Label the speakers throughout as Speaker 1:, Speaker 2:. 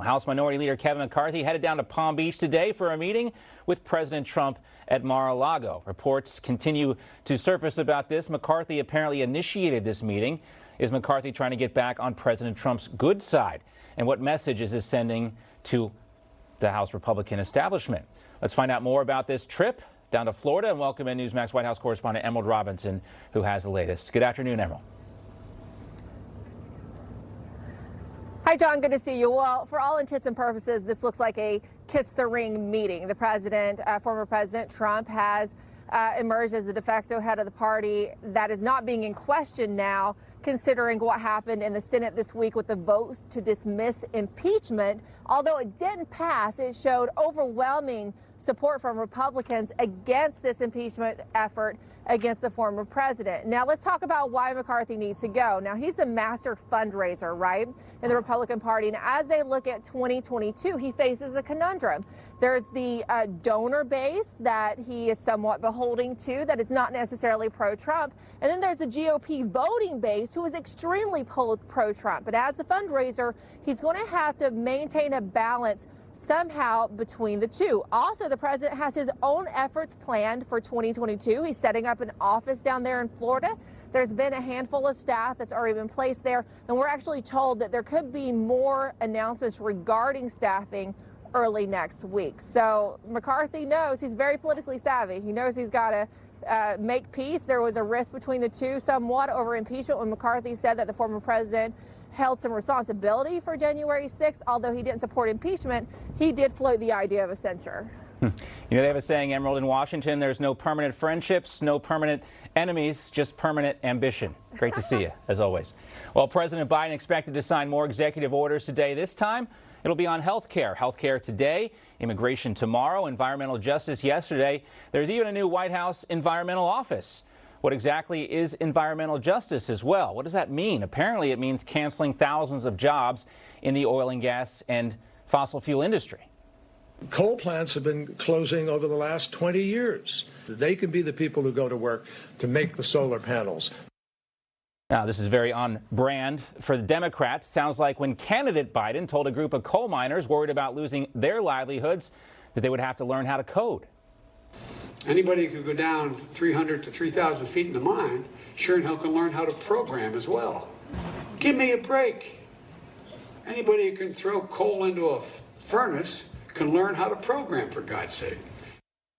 Speaker 1: House Minority Leader Kevin McCarthy headed down to Palm Beach today for a meeting with President Trump at Mar-a-Lago. Reports continue to surface about this. McCarthy apparently initiated this meeting. Is McCarthy trying to get back on President Trump's good side? And what message is this sending to the House Republican establishment? Let's find out more about this trip down to Florida and welcome in Newsmax White House correspondent Emerald Robinson, who has the latest. Good afternoon, Emerald.
Speaker 2: Hi, John. Good to see you. Well, for all intents and purposes, this looks like a kiss the ring meeting. The president, former President Trump, has emerged as the de facto head of the party. That is not being in question now, considering what happened in the Senate this week with the vote to dismiss impeachment. Although it didn't pass, it showed overwhelming support from Republicans against this impeachment effort against the former president. Now let's talk about why McCarthy needs to go. Now he's the master fundraiser, right, in the Republican Party. And as they look at 2022, he faces a conundrum. There's the donor base that he is somewhat beholden to that is not necessarily pro-Trump. And then there's the GOP voting base who is extremely pro-Trump. But as the fundraiser, he's going to have to maintain a balance somehow between the two. Also, the president has his own efforts planned for 2022. He's setting up an office down there in Florida. There's been a handful of staff that's already been placed there, and we're actually told that there could be more announcements regarding staffing early next week. So McCarthy knows, he's very politically savvy. He knows he's got to make peace. There was a rift between the two somewhat over impeachment when McCarthy said that the former president held some responsibility for January 6th. Although he didn't support impeachment, he did float the idea of a censure.
Speaker 1: You know, they have a saying, Emerald, in Washington, there's no permanent friendships, no permanent enemies, just permanent ambition. Great to see you, as always. Well, President Biden expected to sign more executive orders today. This time, it'll be on health care. Health care today, immigration tomorrow, environmental justice yesterday. There's even a new White House environmental office. What exactly is environmental justice as well? What does that mean? Apparently, it means canceling thousands of jobs in the oil and gas and fossil fuel industry.
Speaker 3: Coal plants have been closing over the last 20 years. They can be the people who go to work to make the solar panels.
Speaker 1: Now, this is very on brand for the Democrats. Sounds like when candidate Biden told a group of coal miners worried about losing their livelihoods that they would have to learn how to code.
Speaker 4: Anybody who can go down 300 to 3,000 feet in the mine sure and hell can learn how to program as well. Give me a break. Anybody who can throw coal into a furnace can learn how to program, for God's sake.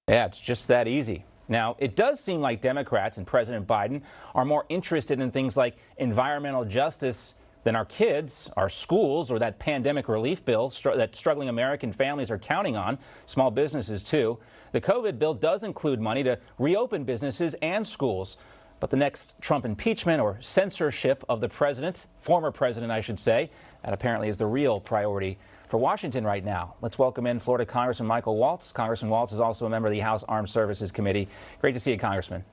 Speaker 1: Yeah, it's just that easy. Now, it does seem like Democrats and President Biden are more interested in things like environmental justice than our kids, our schools, or that pandemic relief bill that struggling American families are counting on, small businesses too. The COVID bill does include money to reopen businesses and schools. But the next Trump impeachment or censorship of the president, former president, I should say, that apparently is the real priority for Washington right now. Let's welcome in Florida Congressman Michael Waltz. Congressman Waltz is also a member of the House Armed Services Committee. Great to see you, Congressman.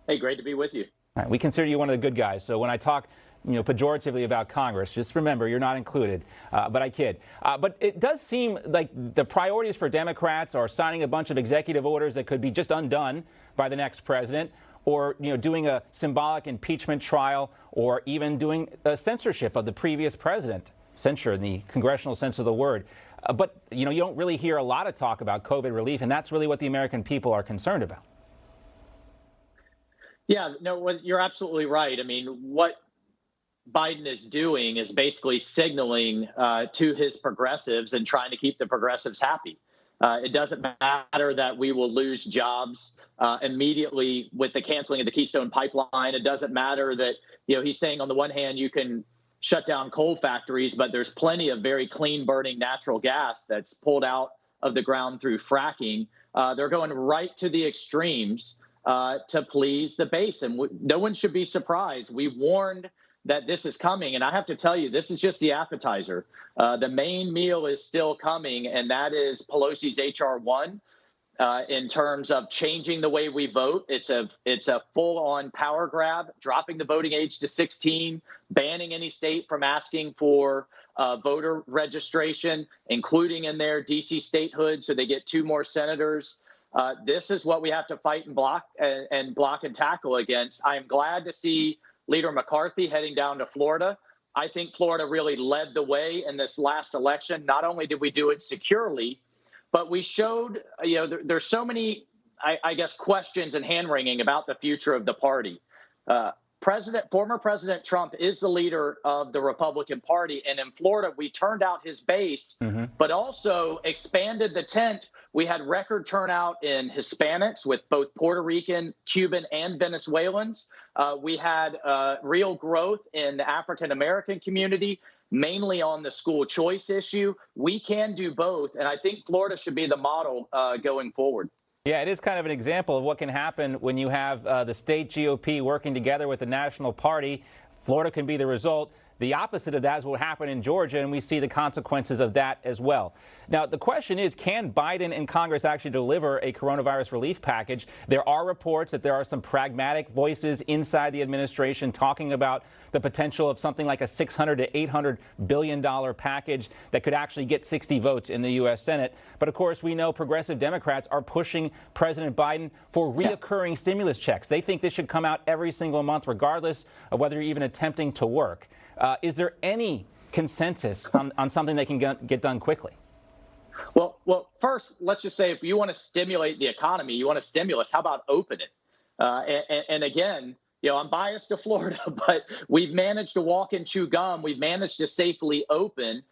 Speaker 5: Hey, great to be with you.
Speaker 1: All right, we consider you one of the good guys. So when I talk pejoratively about Congress, just remember you're not included, but I kid. But it does seem like the priorities for Democrats are signing a bunch of executive orders that could be just undone by the next president, or doing a symbolic impeachment trial, or even doing a censorship of the previous president. Censure in the congressional sense of the word. But you don't really hear a lot of talk about COVID relief, and that's really what the American people are concerned about.
Speaker 5: Yeah, no, you're absolutely right. I mean, what Biden is doing is basically signaling to his progressives and trying to keep the progressives happy. It doesn't matter that we will lose jobs immediately with the canceling of the Keystone Pipeline. It doesn't matter that, he's saying on the one hand, you can shut down coal factories, but there's plenty of very clean burning natural gas that's pulled out of the ground through fracking. They're going right to the extremes to please the base. And no one should be surprised. We warned that this is coming. And I have to tell you, this is just the appetizer. The main meal is still coming, and that is Pelosi's H.R. 1 in terms of changing the way we vote. It's a full-on power grab, dropping the voting age to 16, banning any state from asking for voter registration, including in their D.C. statehood, so they get 2 more senators. This is what we have to fight and block and tackle against. I am glad to see Leader McCarthy heading down to Florida. I think Florida really led the way in this last election. Not only did we do it securely, but we showed, there's so many, I guess, questions and hand-wringing about the future of the party. Former President Trump is the leader of the Republican Party. And in Florida, we turned out his base, but also expanded the tent. We had record turnout in Hispanics with both Puerto Rican, Cuban, and Venezuelans. We had real growth in the African-American community, mainly on the school choice issue. We can do both. And I think Florida should be the model going forward.
Speaker 1: Yeah, it is kind of an example of what can happen when you have the state GOP working together with the national party. Florida can be the result. The opposite of that is what happened in Georgia, and we see the consequences of that as well. Now, the question is, can Biden and Congress actually deliver a coronavirus relief package? There are reports that there are some pragmatic voices inside the administration talking about the potential of something like a $600 to $800 billion package that could actually get 60 votes in the U.S. Senate. But, of course, we know progressive Democrats are pushing President Biden for reoccurring stimulus checks. They think this should come out every single month, regardless of whether you're even attempting to work. Is there any consensus on something that can get done quickly?
Speaker 5: Well, first, let's just say if you want to stimulate the economy, you want a stimulus, how about open it? And again, I'm biased to Florida, but we've managed to walk and chew gum. We've managed to safely open.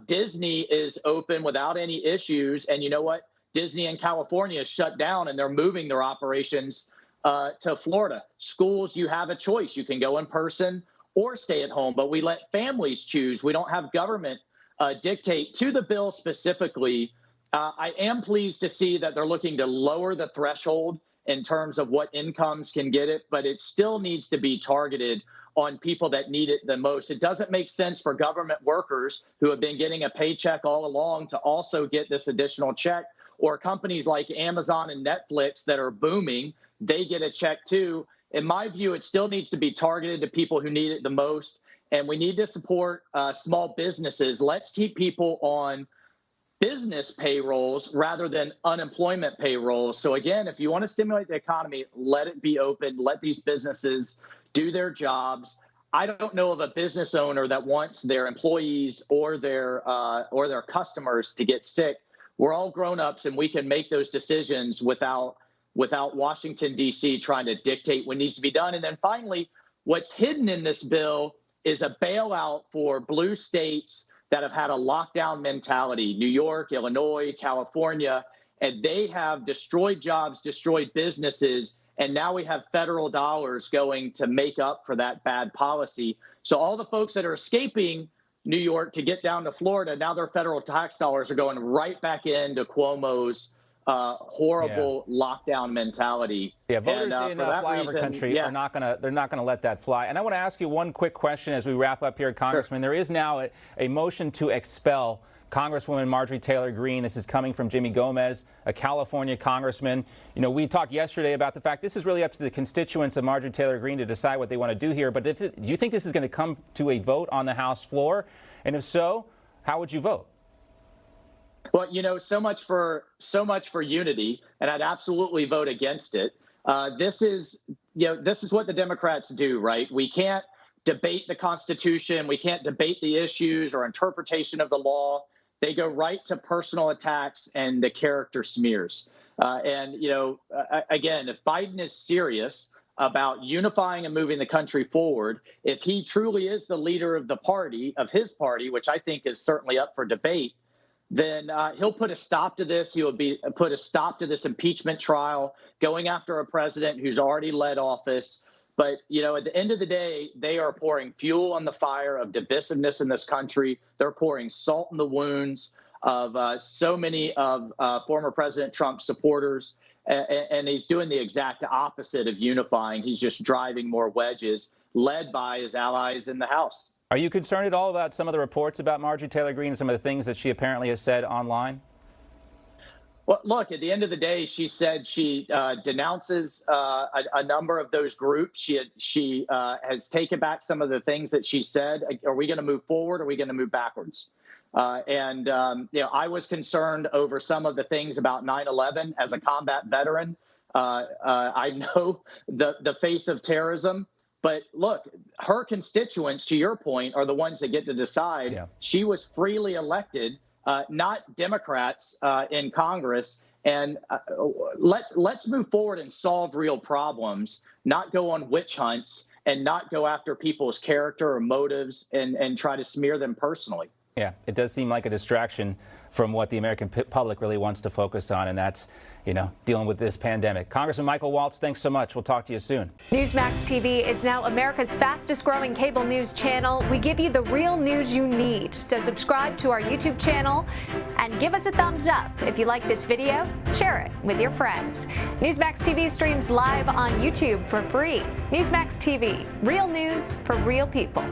Speaker 5: Disney is open without any issues. And you know what? Disney in California is shut down, and they're moving their operations to Florida. Schools, you have a choice. You can go in person or stay at home, but we let families choose. We don't have government dictate. To the bill specifically, I am pleased to see that they're looking to lower the threshold in terms of what incomes can get it, but it still needs to be targeted on people that need it the most. It doesn't make sense for government workers who have been getting a paycheck all along to also get this additional check, or companies like Amazon and Netflix that are booming, they get a check too. In my view, it still needs to be targeted to people who need it the most, and we need to support small businesses. Let's keep people on business payrolls rather than unemployment payrolls. So again, if you want to stimulate the economy, let it be open. Let these businesses do their jobs. I don't know of a business owner that wants their employees or their customers to get sick. We're all grown-ups, and we can make those decisions without Washington, D.C. trying to dictate what needs to be done. And then finally, what's hidden in this bill is a bailout for blue states that have had a lockdown mentality, New York, Illinois, California, and they have destroyed jobs, destroyed businesses, and now we have federal dollars going to make up for that bad policy. So all the folks that are escaping New York to get down to Florida, now their federal tax dollars are going right back into Cuomo's horrible lockdown mentality.
Speaker 1: Yeah, voters in
Speaker 5: for that
Speaker 1: flyover
Speaker 5: reason,
Speaker 1: country are not going to let that fly. And I want to ask you one quick question as we wrap up here, Congressman.
Speaker 5: Sure.
Speaker 1: There is now a motion to expel Congresswoman Marjorie Taylor Greene. This is coming from Jimmy Gomez, a California congressman. We talked yesterday about the fact this is really up to the constituents of Marjorie Taylor Greene to decide what they want to do here. But do you think this is going to come to a vote on the House floor? And if so, how would you vote?
Speaker 5: Well, so much for unity, and I'd absolutely vote against it. This is what the Democrats do, right? We can't debate the Constitution. We can't debate the issues or interpretation of the law. They go right to personal attacks and the character smears. Again, if Biden is serious about unifying and moving the country forward, if he truly is the leader of his party, which I think is certainly up for debate, then he'll put a stop to this. He will put a stop to this impeachment trial, going after a president who's already led office. But, at the end of the day, they are pouring fuel on the fire of divisiveness in this country. They're pouring salt in the wounds of so many of former President Trump's supporters. And he's doing the exact opposite of unifying. He's just driving more wedges, led by his allies in the House.
Speaker 1: Are you concerned at all about some of the reports about Marjorie Taylor Greene and some of the things that she apparently has said online?
Speaker 5: Well, look, at the end of the day, she said she denounces a number of those groups. She has taken back some of the things that she said. Are we going to move forward? Or are we going to move backwards? I was concerned over some of the things about 9/11 as a combat veteran. I know the face of terrorism. But look, her constituents, to your point, are the ones that get to decide.
Speaker 1: Yeah.
Speaker 5: She was freely elected, not Democrats in Congress. And let's move forward and solve real problems, not go on witch hunts and not go after people's character or motives and try to smear them personally.
Speaker 1: Yeah, it does seem like a distraction from what the American public really wants to focus on, and that's, dealing with this pandemic. Congressman Michael Waltz, thanks so much. We'll talk to you soon.
Speaker 6: Newsmax TV is now America's fastest growing cable news channel. We give you the real news you need. So subscribe to our YouTube channel and give us a thumbs up. If you like this video, share it with your friends. Newsmax TV streams live on YouTube for free. Newsmax TV, real news for real people.